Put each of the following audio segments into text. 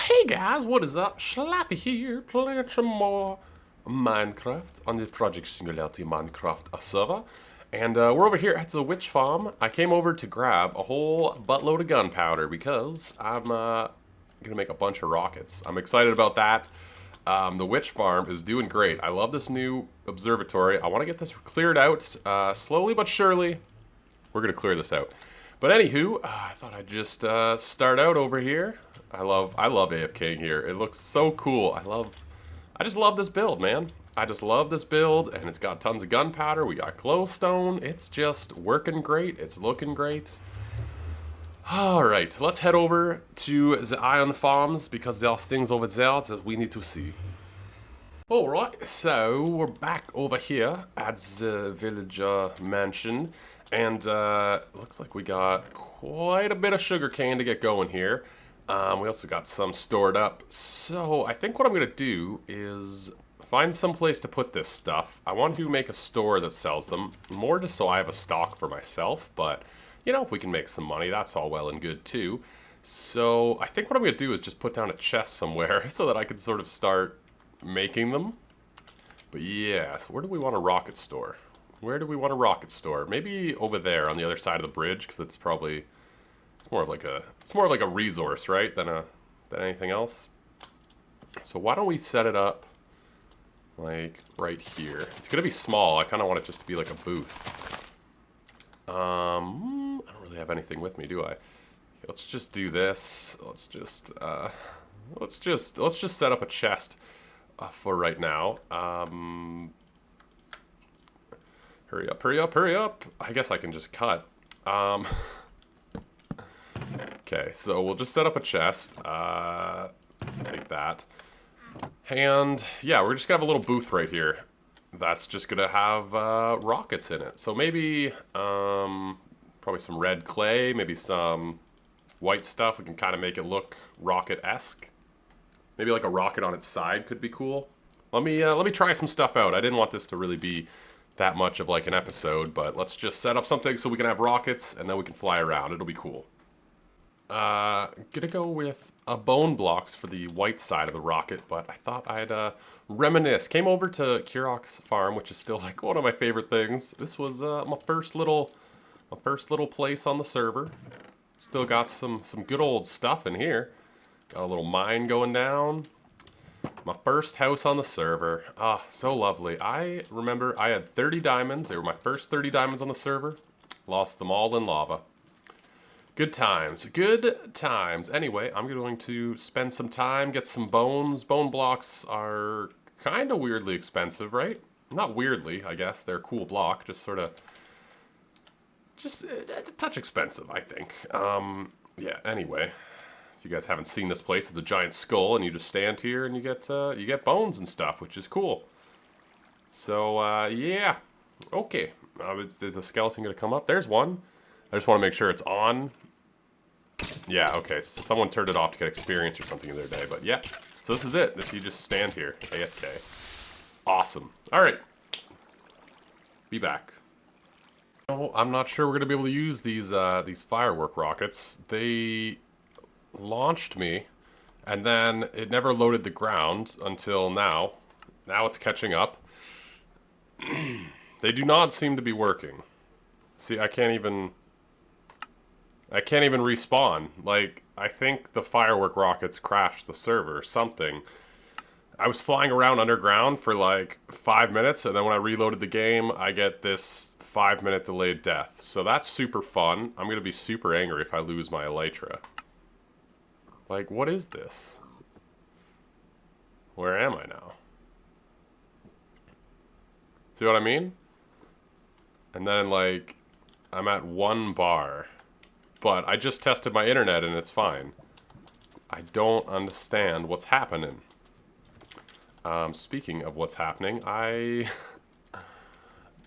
Hey guys, what is up? Slappy here, playing some more Minecraft on the Project Singularity Minecraft server. And we're over here at the witch farm. I came over to grab a whole buttload of gunpowder because I'm gonna make a bunch of rockets. I'm excited about that. The witch farm is doing great. I love this new observatory. I want to get this cleared out slowly but surely. We're gonna clear this out. But anywho, I thought I'd just start out over here. I love AFKing here. It looks so cool. I just love this build, man. I just love this build, and it's got tons of gunpowder. We got glowstone. It's just working great. It's looking great. All right, let's head over to the iron farms because there are things over there that we need to see. All right, so we're back over here at the villager mansion, and looks like we got quite a bit of sugarcane to get going here. We also got some stored up. So I think what I'm going to do is find some place to put this stuff. I want to make a store that sells them, more just so I have a stock for myself. But, you know, if we can make some money, that's all well and good too. So I think what I'm going to do is just put down a chest somewhere so that I can sort of start making them. But yeah, so where do we want a rocket store? Where do we want a rocket store? Maybe over there on the other side of the bridge, because it's probably... It's more of like a resource, right, than anything else. So why don't we set it up like right here? It's gonna be small. I kind of want it just to be like a booth. I don't really have anything with me, do I? Let's just do this. Let's just set up a chest for right now. Hurry up, hurry up, hurry up! I guess I can just cut. Okay, so we'll just set up a chest. Take that. And yeah, we're just gonna have a little booth right here. That's just gonna have rockets in it. So maybe probably some red clay, maybe some white stuff. We can kind of make it look rocket-esque. Maybe like a rocket on its side could be cool. Let me try some stuff out. I didn't want this to really be that much of like an episode, but let's just set up something so we can have rockets and then we can fly around. It'll be cool. Gonna go with bone blocks for the white side of the rocket, but I thought I'd reminisce. Came over to Kurok's farm, which is still like one of my favorite things. This was my first little place on the server. Still got some good old stuff in here. Got a little mine going down. My first house on the server. Ah, so lovely. I remember I had 30 diamonds. They were my first 30 diamonds on the server. Lost them all in lava. Good times, good times. Anyway, I'm going to spend some time, get some bones. Bone blocks are kind of weirdly expensive, right? Not weirdly, I guess. They're a cool block, just sort of... it's a touch expensive, I think. Yeah, anyway. If you guys haven't seen this place, it's a giant skull, and you just stand here and you get bones and stuff, which is cool. So, yeah. Okay. Is a skeleton going to come up? There's one. I just want to make sure it's on. Yeah, okay, so someone turned it off to get experience or something the other day, but yeah. So this is it. You just stand here, AFK. Awesome. Alright. Be back. Oh, I'm not sure we're going to be able to use these firework rockets. They launched me, and then it never loaded the ground until now. Now it's catching up. They do not seem to be working. See, I can't even respawn. Like, I think the firework rockets crashed the server or something. I was flying around underground for like 5 minutes, and then when I reloaded the game, I get this 5-minute delayed death. So that's super fun. I'm going to be super angry if I lose my elytra. Like, what is this? Where am I now? See what I mean? And then, like, I'm at 1 bar. But I just tested my internet and it's fine. I don't understand what's happening. Speaking of what's happening, I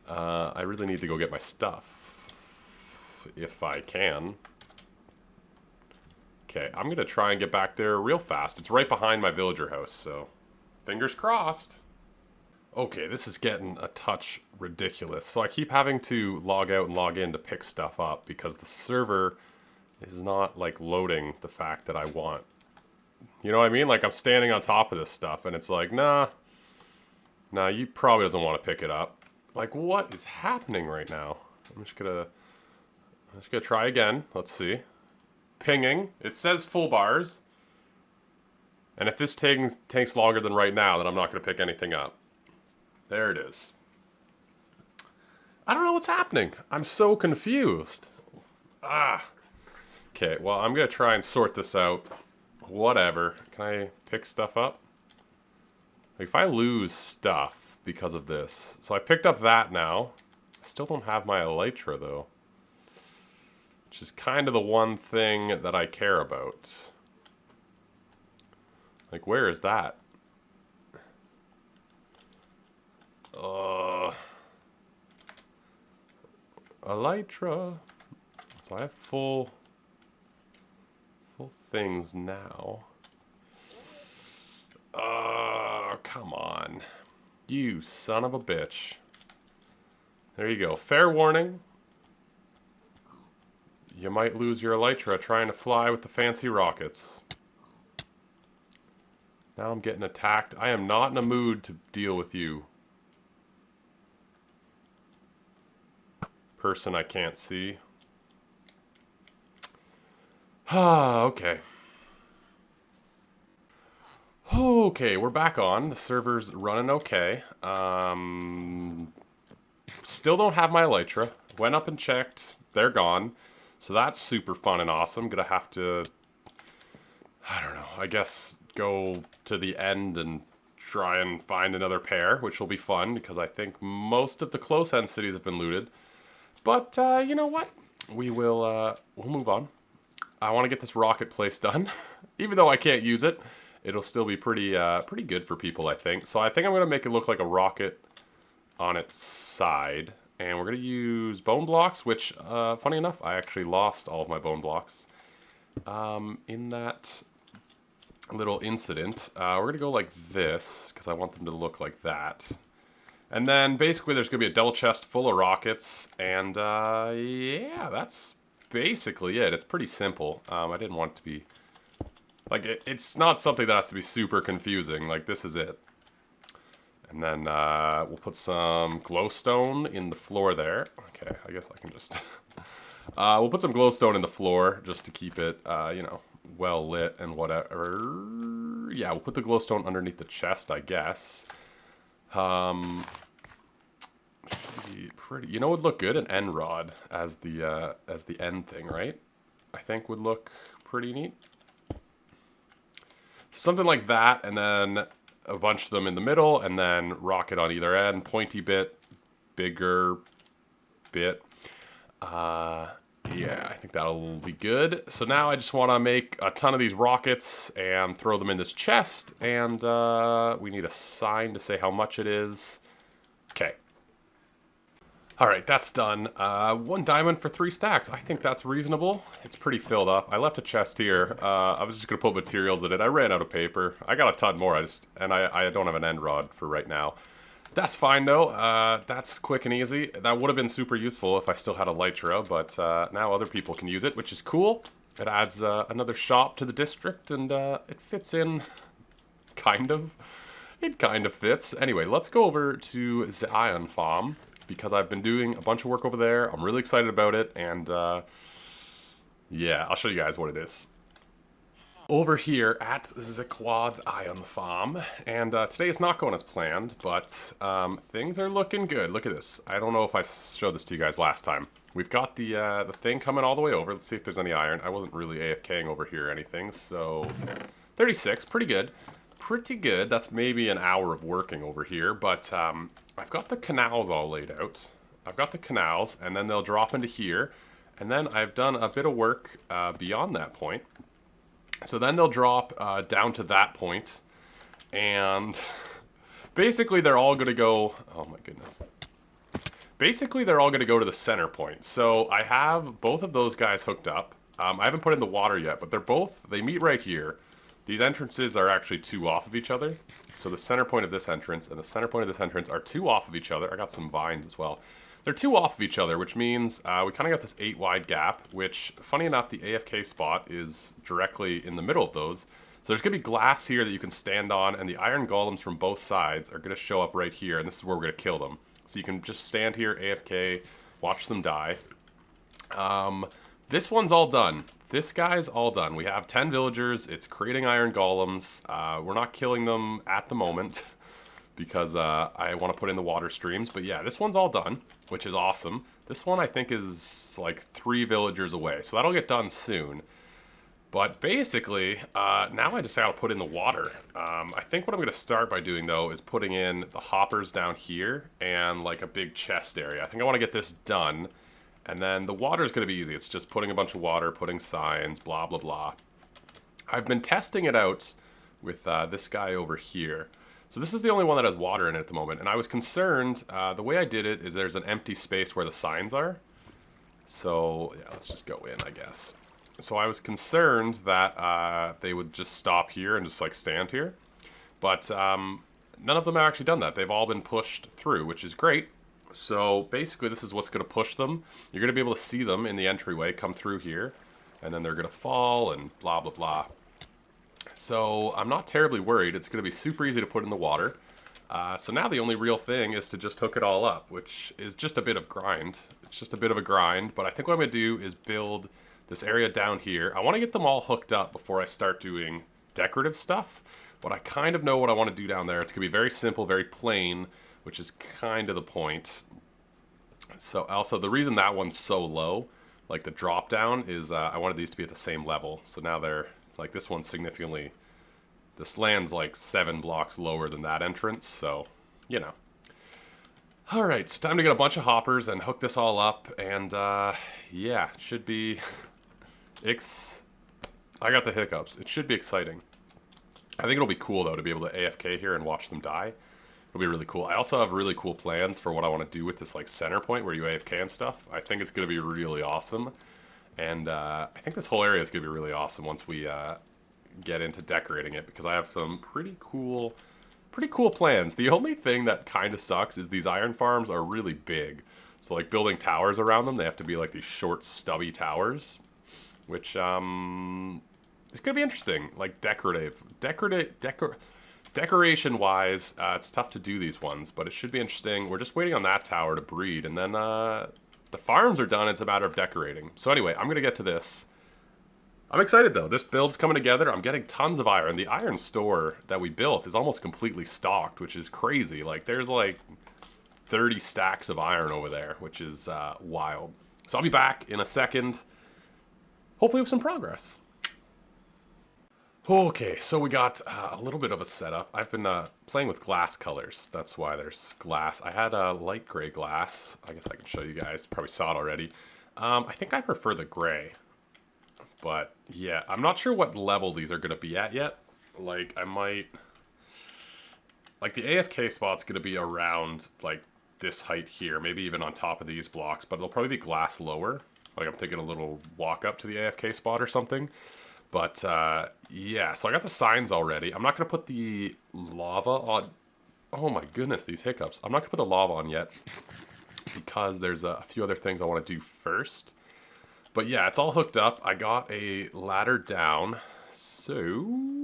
really need to go get my stuff. If I can. Okay, I'm gonna try and get back there real fast. It's right behind my villager house, so fingers crossed. Okay, this is getting a touch ridiculous. So I keep having to log out and log in to pick stuff up because the server is not like loading the fact that I want You know what I mean? Like, I'm standing on top of this stuff, and it's like, nah, you probably doesn't want to pick it up. Like, what is happening right now? I'm just gonna try again. Let's see. Pinging. It says full bars. And if this takes longer than right now, then I'm not gonna pick anything up. There it is. I don't know what's happening. I'm so confused. Okay, well, I'm gonna try and sort this out. Whatever. Can I pick stuff up? Like, if I lose stuff because of this. So I picked up that now. I still don't have my elytra, though. Which is kind of the one thing that I care about. Like, where is that? Elytra. So I have full things now. Come on. You son of a bitch. There you go. Fair warning. You might lose your elytra trying to fly with the fancy rockets. Now I'm getting attacked. I am not in a mood to deal with you. Person I can't see. Okay. Okay, we're back on. The server's running okay. Still don't have my elytra. Went up and checked. They're gone. So that's super fun and awesome. Gonna have to, I don't know, I guess go to the end and try and find another pair, which will be fun because I think most of the close end cities have been looted. But you know what? We'll move on. I want to get this rocket place done. Even though I can't use it, it'll still be pretty good for people, I think. So I think I'm going to make it look like a rocket on its side. And we're going to use bone blocks, which, funny enough, I actually lost all of my bone blocks in that little incident. We're going to go like this, because I want them to look like that. And then, basically, there's going to be a double chest full of rockets. And, yeah, that's basically it. It's pretty simple. I didn't want it to be... Like, it's not something that has to be super confusing. Like, this is it. And then we'll put some glowstone in the floor there. Okay, I guess I can just... we'll put some glowstone in the floor just to keep it, you know, well lit and whatever. Yeah, we'll put the glowstone underneath the chest, I guess. Should be pretty... You know what would look good? An end rod as the end thing, right? I think would look pretty neat. Something like that, and then a bunch of them in the middle, and then rocket on either end, pointy bit, bigger bit. Yeah, I think that'll be good. So now I just want to make a ton of these rockets and throw them in this chest, and we need a sign to say how much it is. Okay. Alright, that's done. 1 diamond for 3 stacks. I think that's reasonable. It's pretty filled up. I left a chest here. I was just going to put materials in it. I ran out of paper. I got a ton more. I don't have an end rod for right now. That's fine, though. That's quick and easy. That would have been super useful if I still had a elytra, but now other people can use it, which is cool. It adds another shop to the district, and it fits in, kind of. It kind of fits. Anyway, let's go over to the iron farm, because I've been doing a bunch of work over there. I'm really excited about it, and yeah, I'll show you guys what it is. Over here at the Quad Iron Farm, and today is not going as planned, but things are looking good. Look at this. I don't know if I showed this to you guys last time. We've got the thing coming all the way over. Let's see if there's any iron. I wasn't really AFKing over here or anything, so 36, pretty good. Pretty good. That's maybe an hour of working over here, but I've got the canals all laid out. I've got the canals, and then they'll drop into here, and then I've done a bit of work beyond that point. So then they'll drop down to that point, and basically they're all going to go... Oh my goodness. Basically they're all going to go to the center point. So I have both of those guys hooked up. I haven't put in the water yet, but they meet right here. These entrances are actually 2 off of each other. So the center point of this entrance and the center point of this entrance are 2 off of each other. I got some vines as well. They're 2 off of each other, which means we kind of got this 8 wide gap, which, funny enough, the AFK spot is directly in the middle of those. So there's going to be glass here that you can stand on, and the iron golems from both sides are going to show up right here, and this is where we're going to kill them. So you can just stand here, AFK, watch them die. This one's all done. This guy's all done. We have 10 villagers. It's creating iron golems. We're not killing them at the moment because I want to put in the water streams. But yeah, this one's all done, which is awesome. This one I think is like 3 villagers away, so that'll get done soon. But basically, now I just gotta put in the water. I think what I'm gonna start by doing though is putting in the hoppers down here and like a big chest area. I think I wanna get this done. And then the water is gonna be easy. It's just putting a bunch of water, putting signs, blah, blah, blah. I've been testing it out with this guy over here. So this is the only one that has water in it at the moment. And I was concerned, the way I did it is there's an empty space where the signs are. So yeah, let's just go in, I guess. So I was concerned that they would just stop here and just like stand here. But none of them have actually done that. They've all been pushed through, which is great. So basically this is what's going to push them. You're going to be able to see them in the entryway come through here. And then they're going to fall and blah, blah, blah. So I'm not terribly worried. It's going to be super easy to put in the water. So now the only real thing is to just hook it all up, which is just a bit of grind. It's just a bit of a grind. But I think what I'm going to do is build this area down here. I want to get them all hooked up before I start doing decorative stuff, but I kind of know what I want to do down there. It's going to be very simple, very plain, which is kind of the point. So also the reason that one's so low, like the drop down, is I wanted these to be at the same level. So now they're, like this one's significantly, this land's like 7 blocks lower than that entrance, so, you know. Alright, it's time to get a bunch of hoppers and hook this all up, and yeah, it should be... I got the hiccups. It should be exciting. I think it'll be cool, though, to be able to AFK here and watch them die. It'll be really cool. I also have really cool plans for what I want to do with this, like, center point where you AFK and stuff. I think it's going to be really awesome. And I think this whole area is going to be really awesome once we get into decorating it, because I have some pretty cool plans. The only thing that kind of sucks is these iron farms are really big. So, like, building towers around them, they have to be, like, these short, stubby towers. Which, it's going to be interesting. Like, decoration-wise, it's tough to do these ones, but it should be interesting. We're just waiting on that tower to breed, and then, the farms are done. It's a matter of decorating. So anyway, I'm going to get to this. I'm excited, though. This build's coming together. I'm getting tons of iron. The iron store that we built is almost completely stocked, which is crazy. Like, there's, like, 30 stacks of iron over there, which is, wild. So I'll be back in a second. Hopefully with some progress. Okay, so we got a little bit of a setup. I've been playing with glass colors. That's why there's glass. I had a light gray glass. I guess I can show you guys. Probably saw it already. I think I prefer the gray. But yeah, I'm not sure what level these are going to be at yet. Like, I might... Like, the AFK spot's going to be around, like, this height here. Maybe even on top of these blocks. But it'll probably be glass lower. Like, I'm thinking a little walk up to the AFK spot or something. But, yeah, so I got the signs already. I'm not going to put the lava on... Oh my goodness, these hiccups. I'm not going to put the lava on yet, because there's a few other things I want to do first. But yeah, it's all hooked up. I got a ladder down, so... Boom,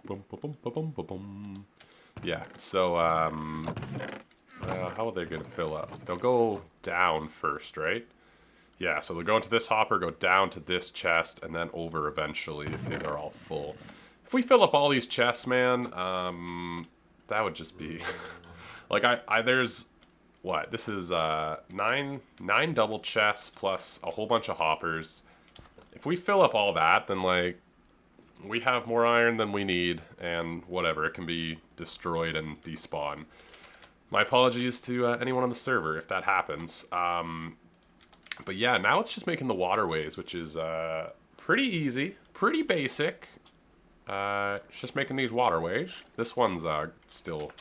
boom, boom, boom, boom, boom. Yeah, so, how are they going to fill up? They'll go down first, right? Yeah, so they'll go into this hopper, go down to this chest, and then over eventually if these are all full. If we fill up all these chests, man, that would just be... like, there's... What? This is nine double chests plus a whole bunch of hoppers. If we fill up all that, then, like, we have more iron than we need, and whatever, it can be destroyed and despawn. My apologies to anyone on the server if that happens. But yeah, now it's just making the waterways, which is pretty easy, pretty basic. It's just making these waterways. This one's still,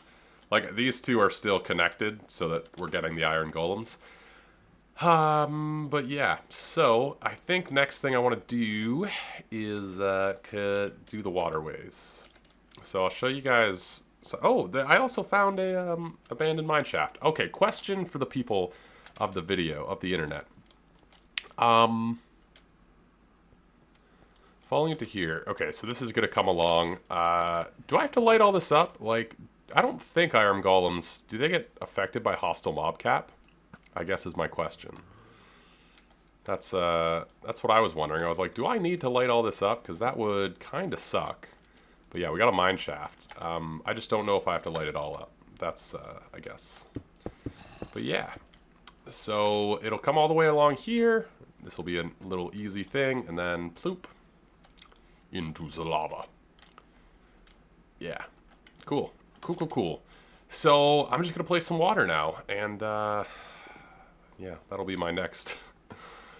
like, these two are still connected so that we're getting the iron golems. But yeah, so I think next thing I want to do is do the waterways. So I'll show you guys. So, oh, I also found a abandoned mine shaft. Okay, question for the people of the video, of the internet. Falling into here. Okay, so this is going to come along. Do I have to light all this up? Like, I don't think iron golems... Do they get affected by hostile mob cap? I guess is my question. That's what I was wondering. I was like, do I need to light all this up? Because that would kind of suck. But yeah, we got a mine shaft. I just don't know if I have to light it all up. That's, I guess. But yeah. So it'll come all the way along here. This will be a little easy thing. And then ploop. Into the lava. Yeah. Cool. Cool, cool, cool. So I'm just going to place some water now. And, yeah, that'll be my next...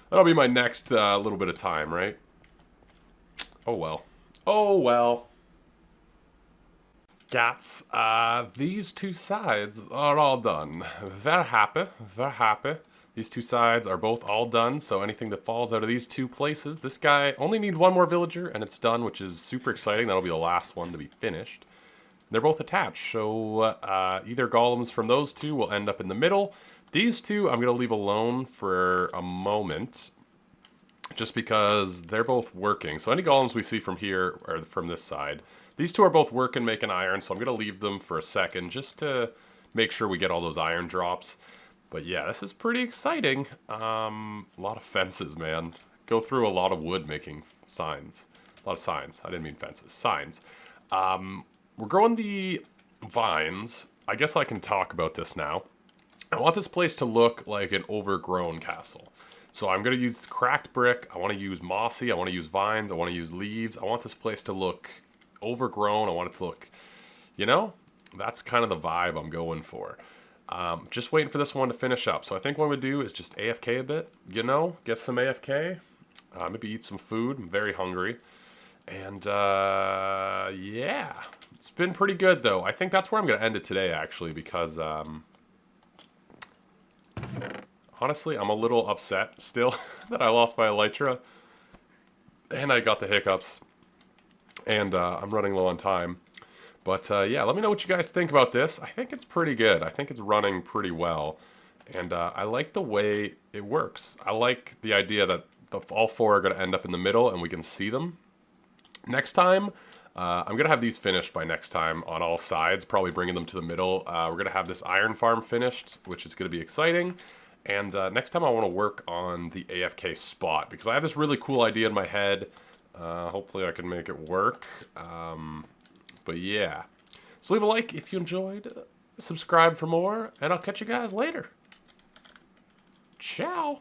That'll be my next little bit of time, right? Oh, well. Oh, well. Gats, these two sides are all done. Very happy, very happy. These two sides are both all done, so anything that falls out of these two places, this guy only need one more villager and it's done, which is super exciting. That'll be the last one to be finished. They're both attached, so either golems from those two will end up in the middle. These two I'm going to leave alone for a moment, just because they're both working. So any golems we see from here, or from this side, these two are both working, making iron, so I'm going to leave them for a second, just to make sure we get all those iron drops. But yeah, this is pretty exciting. A lot of fences, man. Go through a lot of wood making signs. A lot of signs. I didn't mean fences. Signs. We're growing the vines. I guess I can talk about this now. I want this place to look like an overgrown castle. So I'm going to use cracked brick. I want to use mossy. I want to use vines. I want to use leaves. I want this place to look overgrown. I want it to look, you know, that's kind of the vibe I'm going for. Just waiting for this one to finish up. So I think what I'm going to do is just AFK a bit, you know, get some AFK. Maybe eat some food. I'm very hungry. And, yeah. It's been pretty good, though. I think that's where I'm going to end it today, actually, because, honestly, I'm a little upset still that I lost my elytra. And I got the hiccups. And, I'm running low on time. But, yeah, let me know what you guys think about this. I think it's pretty good. I think it's running pretty well. And, I like the way it works. I like the idea that all four are going to end up in the middle and we can see them. Next time, I'm going to have these finished by next time on all sides, probably bringing them to the middle. We're going to have this iron farm finished, which is going to be exciting. And next time I want to work on the AFK spot, because I have this really cool idea in my head. Hopefully I can make it work. But yeah. So leave a like if you enjoyed, subscribe for more, and I'll catch you guys later. Ciao.